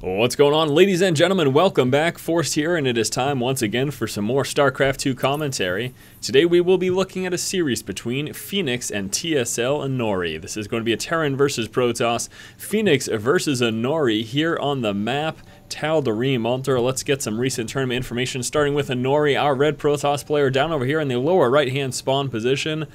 What's going on, ladies and gentlemen? Welcome back. Forrest here, and it is time once again for some more StarCraft 2 commentary. Today we will be looking at a series between Fenix and TSL Inori. This is going to be a Terran versus Protoss, Fenix versus Inori here on the map. Tal'Darim Altar. Let's get some recent tournament information, starting with Inori, our red Protoss player, down over here in the lower right-hand spawn position.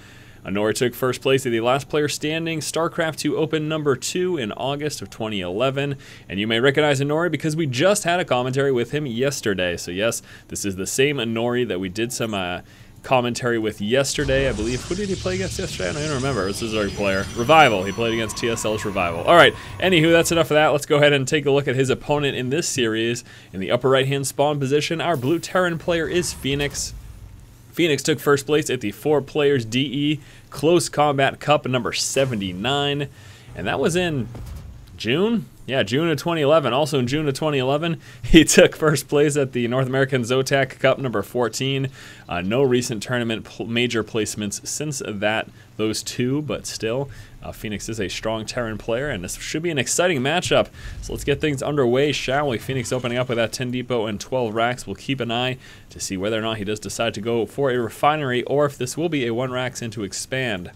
Inori took first place as the last player standing, StarCraft 2 Open number 2 in August of 2011. And you may recognize Inori because we just had a commentary with him yesterday. So yes, this is the same Inori that we did some commentary with yesterday, I believe. Who did he play against yesterday? I don't even remember. This is our player. Revival. He played against TSL's Revival. Alright, anywho, that's enough of that. Let's go ahead and take a look at his opponent in this series. In the upper right-hand spawn position, our blue Terran player is Fenix. Fenix took first place at the 4 Players DE Close Combat Cup number 79, and that was in June? Yeah, June of 2011. Also in June of 2011, he took first place at the North American Zotac Cup number 14. No recent tournament major placements since those two, but still, Fenix is a strong Terran player, and this should be an exciting matchup. So let's get things underway, shall we? Fenix opening up with that 10 depot and 12 racks. We'll keep an eye to see whether or not he does decide to go for a refinery, or if this will be a 1 racks into expand.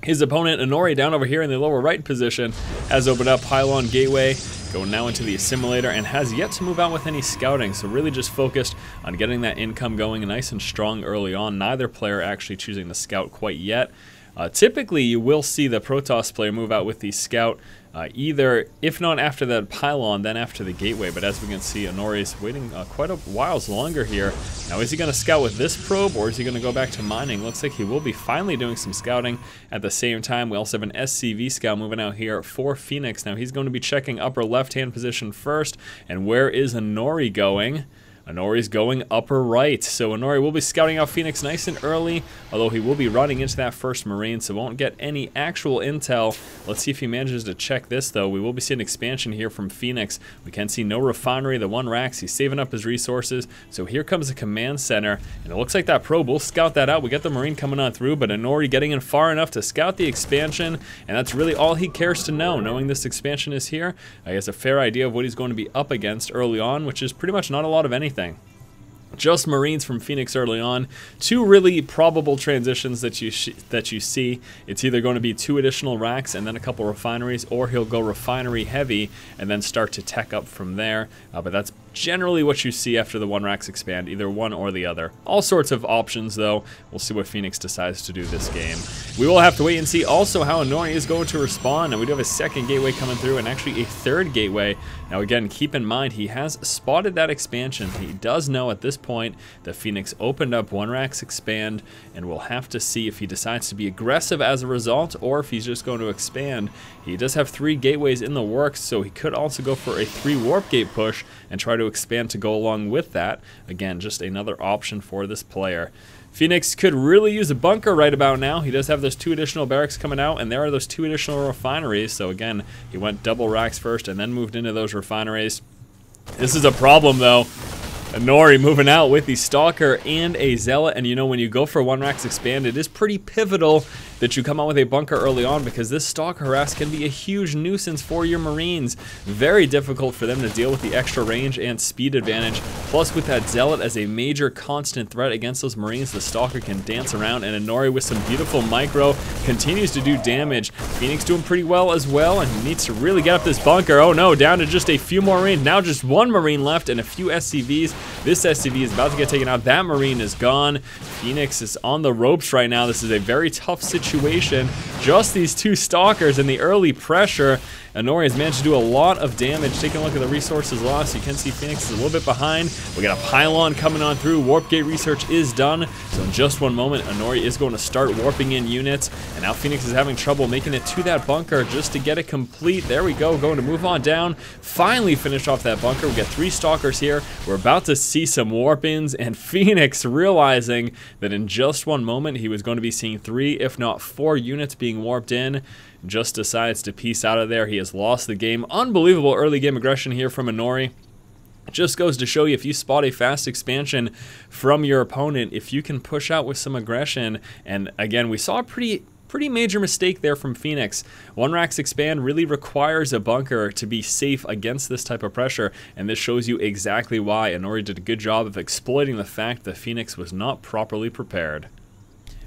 His opponent, Inori, down over here in the lower right position, has opened up Pylon Gateway, going now into the assimilator, and has yet to move out with any scouting, so really just focused on getting that income going nice and strong early on. Neither player actually choosing the scout quite yet. Typically, you will see the Protoss player move out with the scout, either, if not after that pylon, then after the gateway. But as we can see, Inori's waiting quite a while longer here. Now, is he going to scout with this probe, or is he going to go back to mining? Looks like he will be finally doing some scouting at the same time. We also have an SCV scout moving out here for Fenix. Now, he's going to be checking upper left-hand position first. And where is Inori going? Inori's going upper right, so Inori will be scouting out Fenix nice and early, although he will be running into that first Marine, so won't get any actual intel. Let's see if he manages to check this, though. We will be seeing expansion here from Fenix. We can see no refinery, the 1 racks. He's saving up his resources, so here comes the command center, and it looks like that probe will scout that out. We get the Marine coming on through, but Inori getting in far enough to scout the expansion, and that's really all he cares to know. Knowing this expansion is here, he has a fair idea of what he's going to be up against early on, which is pretty much not a lot of anything. Just Marines from Fenix early on. 2 really probable transitions that you see. It's either going to be 2 additional racks and then a couple refineries, or he'll go refinery heavy and then start to tech up from there. But that's generally what you see after the 1 racks expand, either one or the other. All sorts of options, though. We'll see what Fenix decides to do this game. We will have to wait and see also how Inori is going to respond. And we do have a 2nd gateway coming through, and actually a 3rd gateway. Now again, keep in mind, he has spotted that expansion. He does know at this point that Fenix opened up 1 racks expand, and we'll have to see if he decides to be aggressive as a result, or if he's just going to expand. He does have 3 gateways in the works, so he could also go for a 3 warp gate push and try to expand to go along with that. Again, just another option for this player. Fenix could really use a bunker right about now. He does have those 2 additional barracks coming out, and there are those 2 additional refineries. So again, he went double racks first and then moved into those refineries. This is a problem, though. Inori moving out with the Stalker and a Zealot, and you know, when you go for 1 racks expand, it is pretty pivotal that you come out with a bunker early on, because this Stalker harass can be a huge nuisance for your Marines. Very difficult for them to deal with the extra range and speed advantage. Plus, with that Zealot as a major constant threat against those Marines, the Stalker can dance around, and Inori with some beautiful micro continues to do damage. Fenix doing pretty well as well, and he needs to really get up this bunker. Oh no, down to just a few more Marines. Now just 1 Marine left and a few SCVs. This SCV is about to get taken out. That Marine is gone. Fenix is on the ropes right now. This is a very tough situation. Just these 2 Stalkers and the early pressure. Inori has managed to do a lot of damage. Taking a look at the resources lost, you can see Fenix is a little bit behind. We got a pylon coming on through. Warp gate research is done. So in just 1 moment, Inori is going to start warping in units. And now Fenix is having trouble making it to that bunker just to get it complete. There we go, going to move on down. Finally finish off that bunker. We got 3 Stalkers here. We're about to see some warp-ins, and Fenix realizing that in just 1 moment, he was going to be seeing 3, if not 4 units being warped in. Just decides to peace out of there. He has lost the game. Unbelievable early game aggression here from Inori. Just goes to show you, if you spot a fast expansion from your opponent, if you can push out with some aggression, and again, we saw a pretty pretty major mistake there from Fenix. One Rack's expand really requires a bunker to be safe against this type of pressure, and this shows you exactly why Inori did a good job of exploiting the fact that Fenix was not properly prepared.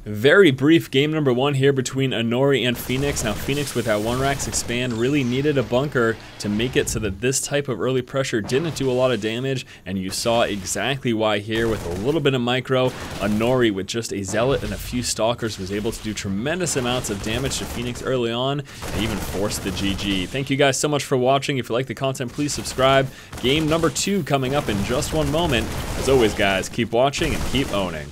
Very brief game number 1 here between Inori and Fenix. Now Fenix with that 1 Rack's expand really needed a bunker to make it so that this type of early pressure didn't do a lot of damage, and you saw exactly why here with a little bit of micro. Inori with just a Zealot and a few Stalkers was able to do tremendous amounts of damage to Fenix early on and even force the GG. Thank you guys so much for watching. If you like the content, please subscribe. Game number 2 coming up in just one moment. As always guys, keep watching and keep owning.